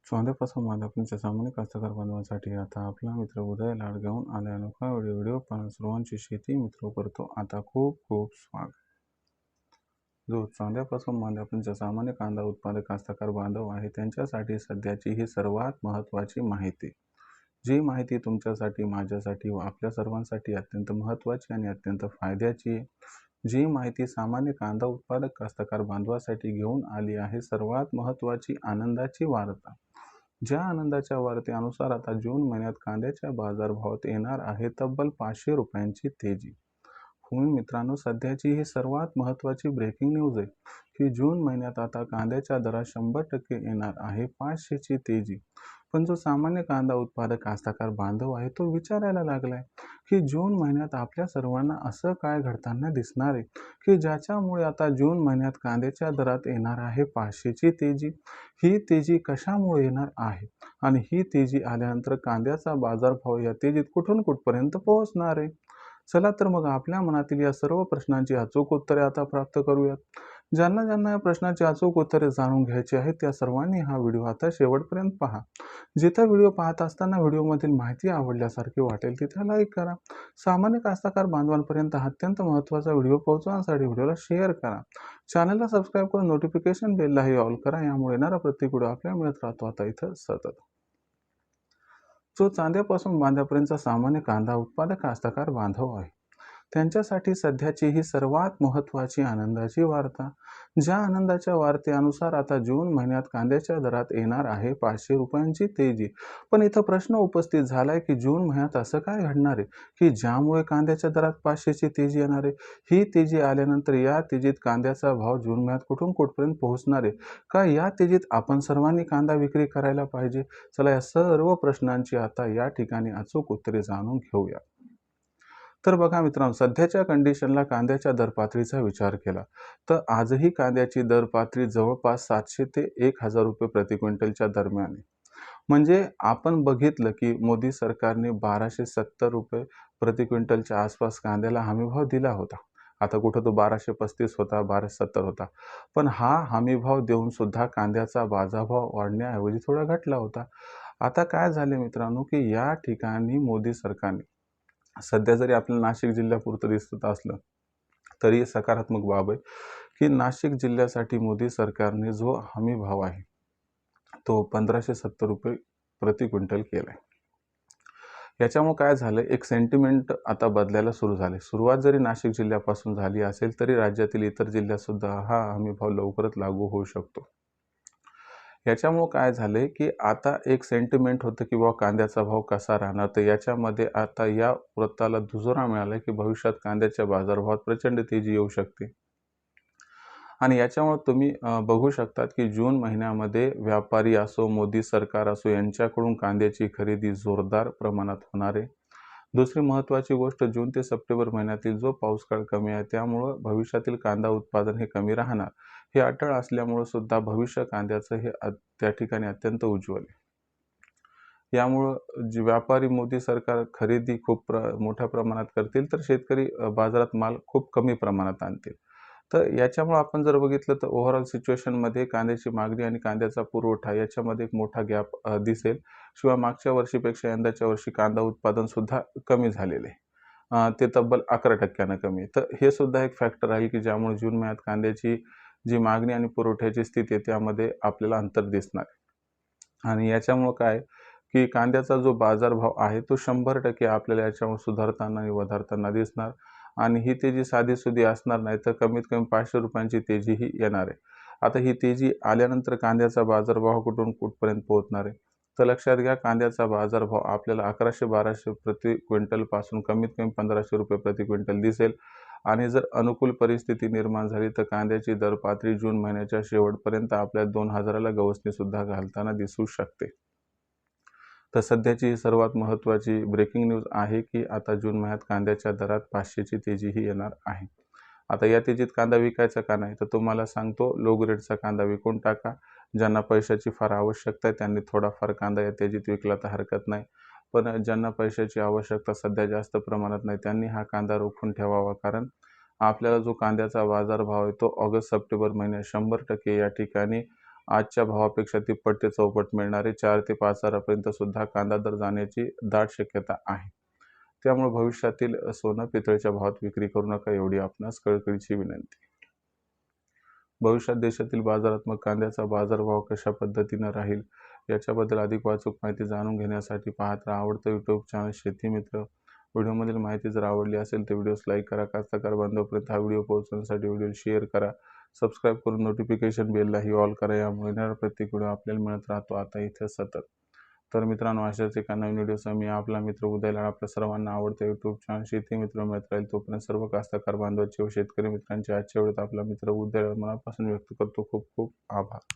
स्वांद्यापासून माध्यमांच्या सामान्य कास्तकार बांधवांसाठी आता आपला मित्र उदय लाड घेऊन आलाय. अनोखा व्हिडिओ पाहून सर्वांची शेती मित्र करतो. आता खूप खूप स्वागत. जो चांद्यापासून माध्यमांच्या सामान्य कांदा उत्पादक कास्तकार बांधव आहे त्यांच्यासाठी सध्याची ही सर्वात महत्त्वाची माहिती. जी माहिती तुमच्यासाठी, माझ्यासाठी व आपल्या सर्वांसाठी अत्यंत महत्त्वाची आणि अत्यंत फायद्याची आहे. जी माहिती सामान्य कांदा उत्पादक कास्तकार बांधवासाठी घेऊन आली आहे सर्वात महत्त्वाची आनंदाची वार्ता. ज्या आनंदाच्या वार्तेनुसार आता जून महिन्यात कांद्याच्या बाजारभावात येणार आहे तब्बल 500 रुपयांची तेजी. होय मित्रांनो, सध्याची ही सर्वात महत्त्वाची ब्रेकिंग न्यूज आहे की जून महिन्यात आता कांद्याच्या दरात 100% येणार आहे 500ची तेजी. पण जो सामान्य कांदा उत्पादक कास्तकार बांधव आहे तो विचारायला लागलाय की जून महिन्यात आपल्या सर्वांना असं काय घडताना दिसणार आहे की ज्याच्यामुळे आता जून महिन्यात कांद्याच्या दरात येणार आहे 500ची तेजी. ही तेजी कशामुळे येणार आहे आणि ही तेजी आल्यानंतर कांद्याचा बाजारभाव या तेजीत कुठून कुठपर्यंत पोहोचणार आहे. चला तर मग आपल्या मनातील या सर्व प्रश्नांची अचूक उत्तरे आता प्राप्त करूयात. ज्यांना या प्रश्नाची अचूक उत्तरे जाणून घ्यायची आहेत त्या सर्वांनी हा व्हिडिओ आता शेवटपर्यंत पहा. जिथे व्हिडिओ पाहत असताना व्हिडिओमधील माहिती आवडल्यासारखी वाटेल तिथे लाईक करा. सामान्य कास्तकार बांधवांपर्यंत हा अत्यंत महत्त्वाचा व्हिडिओ पोहोचवण्यासाठी व्हिडिओला शेअर करा. चॅनलला सबस्क्राईब करून नोटिफिकेशन बेललाही ऑल करा. यामुळे येणारा प्रत्येक व्हिडिओ आपल्याला मिळत राहतो आता इथं सतत. जो चांद्यापासून बांध्यापर्यंतचा सामान्य कांदा उत्पादक कास्तकार बांधव आहे त्यांच्यासाठी सध्याची ही सर्वात महत्त्वाची आनंदाची वार्ता. ज्या आनंदाच्या वार्तेनुसार आता जून महिन्यात कांद्याच्या दरात येणार आहे 500 रुपयांची तेजी. पण इथं प्रश्न उपस्थित झालाय की जून महिन्यात असं काय घडणार आहे की ज्यामुळे कांद्याच्या दरात 500ची तेजी येणार आहे. ही तेजी आल्यानंतर या तेजीत कांद्याचा भाव जून महिन्यात कुठून कुठपर्यंत पोहोचणार आहे का या तेजीत आपण सर्वांनी कांदा विक्री करायला पाहिजे. चला या सर्व प्रश्नांची आता या ठिकाणी अचूक उत्तरे जाणून घेऊया. तर बघा मित्रांनो, सध्याच्या कंडिशनला कांद्याच्या दरपातळीचा विचार केला तर आजही कांद्याची दरपातळी जवळपास 700 ते 1000 रुपये प्रति क्विंटलच्या दरम्यान आहे. म्हणजे आपण बघितलं की मोदी सरकारने 1270 रुपये प्रति क्विंटलच्या आसपास कांद्याला हमीभाव दिला होता. आता कुठं तो 1235 होता, 1270 होता. पण हा हमीभाव देऊन सुद्धा कांद्याचा बाजारभाव वाढण्याऐवजी थोडा घटला होता. आता काय झाले मित्रांनो की या ठिकाणी मोदी सरकारने सध्या जरी आपल्याला नाशिक जिल्ह्यापुरतं दिसत असलं तरी सकारात्मक बाब आहे की नाशिक जिल्ह्यासाठी मोदी सरकारने जो हमी भाव आहे तो 1570 रुपये प्रति क्विंटल केलाय. याच्यामुळे काय झालं, एक सेंटिमेंट आता बदलायला सुरू झाले. सुरुवात जरी नाशिक जिल्ह्यापासून झाली असेल तरी राज्यातील इतर जिल्ह्यात सुद्धा हा हमी भाव लवकरच लागू होऊ शकतो. याच्यामुळे काय झाले की आता एक सेंटिमेंट होतं की बाबा कांद्याचा भाव कसा राहणार. तर याच्यामध्ये आता या वृत्ताला दुजोरा मिळाला की भविष्यात कांद्याच्या बाजारभावात प्रचंड तेजी येऊ शकते. आणि याच्यामुळे तुम्ही बघू शकतात की जून महिन्यामध्ये व्यापारी असो, मोदी सरकार असो यांच्याकडून कांद्याची खरेदी जोरदार प्रमाणात होणार आहे. दुसरी महत्त्वाची गोष्ट, जून ते सप्टेंबर महिन्यातील जो पाऊसकाळ कमी आहे त्यामुळं भविष्यातील कांदा उत्पादन हे कमी राहणार. हे अटळ असल्यामुळं सुद्धा भविष्य कांद्याचं हे त्या ठिकाणी अत्यंत उज्ज्वल आहे. यामुळं जे व्यापारी मोदी सरकार खरेदी खूप मोठ्या प्रमाणात करतील तर शेतकरी बाजारात माल खूप कमी प्रमाणात आणतील. तर याच्यामुळे आपण जर बघितलं तर ओव्हरऑल सिच्युएशनमध्ये कांद्याची मागणी आणि कांद्याचा पुरवठा याच्यामध्ये एक मोठा गॅप दिसेल. शिवाय मागच्या वर्षीपेक्षा यंदाच्या वर्षी कांदा उत्पादन सुद्धा कमी झालेले आहे. ते तब्बल 11% कमी आहे. तर हे सुद्धा एक फॅक्टर आहे की ज्यामुळे जून महिन्यात कांद्याची जी मागणी आणि पुरवठ्याची स्थिती आहे त्यामध्ये आपल्याला अंतर दिसणार आहे. आणि याच्यामुळं काय की कांद्याचा जो बाजारभाव आहे तो 100% आपल्याला याच्यामुळे सुधारताना आणि वधारताना दिसणार. आणि ही तेजी साधीसुधी असणार नाही तर कमीत कमी 500 रुपयांची तेजीही येणार आहे. आता ही तेजी आल्यानंतर कांद्याचा बाजारभाव कुठून कुठपर्यंत पोहोचणार आहे. तर लक्षात घ्या, कांद्याचा बाजारभाव आपल्याला 1100-1200 प्रति क्विंटलपासून कमीत कमी 1500 रुपये प्रति क्विंटल दिसेल. आणि जर अनुकूल परिस्थिती निर्माण झाली तर कांद्याची दरपातळी जून महिन्याच्या शेवटपर्यंत आपल्याला 2000ला गवसणी सुद्धा घालताना दिसू शकते. तर सध्याची सर्वात महत्त्वाची ब्रेकिंग न्यूज आहे की आता जून महिन्यात कांद्याच्या दरात 500ची तेजीही येणार आहे. आता या तेजीत कांदा विकायचा का नाही तर तुम्हाला सांगतो, लो ग्रेडचा कांदा विकून टाका. ज्यांना पैशाची फार आवश्यकता आहे त्यांनी थोडाफार कांदा या तेजीत विकला तर हरकत नाही. पण ज्यांना पैशाची आवश्यकता सध्या जास्त प्रमाणात नाही त्यांनी हा कांदा रोखून ठेवावा. कारण आपल्याला जो कांद्याचा बाजारभाव आहे तो ऑगस्ट सप्टेंबर महिन्यात 100% या ठिकाणी आजच्या भावापेक्षा तिप्पट ते चौपट मिळणारे 4 ते 5 हजारापर्यंत सुद्धा कांदा दर जाण्याची दाट शक्यता आहे. त्यामुळे भविष्यातील सोनं पितळेच्या भावात विक्री करू नका, एवढी आपणास कळकळीची विनंती. भविष्यात देशातील बाजारात्मक कांद्याचा बाजारभाव कशा पद्धतीनं राहील याच्याबद्दल अधिक अचूक माहिती जाणून घेण्यासाठी पाहत राहा आवडतं यूट्यूब चॅनल शेती मित्र. व्हिडिओमधील माहिती जर आवडली असेल तर व्हिडिओस लाईक करा, कास्तकार बांधवांपर्यंत हा व्हिडिओ पोहोचवण्यासाठी व्हिडिओ शेअर करा, सबस्क्राईब करून नोटिफिकेशन बेललाही ऑल करा. यामुळे येणारा प्रत्येक व्हिडिओ आपल्याला मिळत राहतो आता इथे सतत. तर मित्रांनो, अशाच एका नवीन व्हिडिओसह मी आपला मित्र उदय लाड आपल्या सर्वांना आवडतं यूट्यूब चॅनल शेती मित्र मिळत राहील. तोपर्यंत सर्व कास्तकार बांधवांचे व शेतकरी मित्रांचे आजच्या वेळेत आपला मित्र उदय लाड मनापासून व्यक्त करतो. खूप खूप आभार.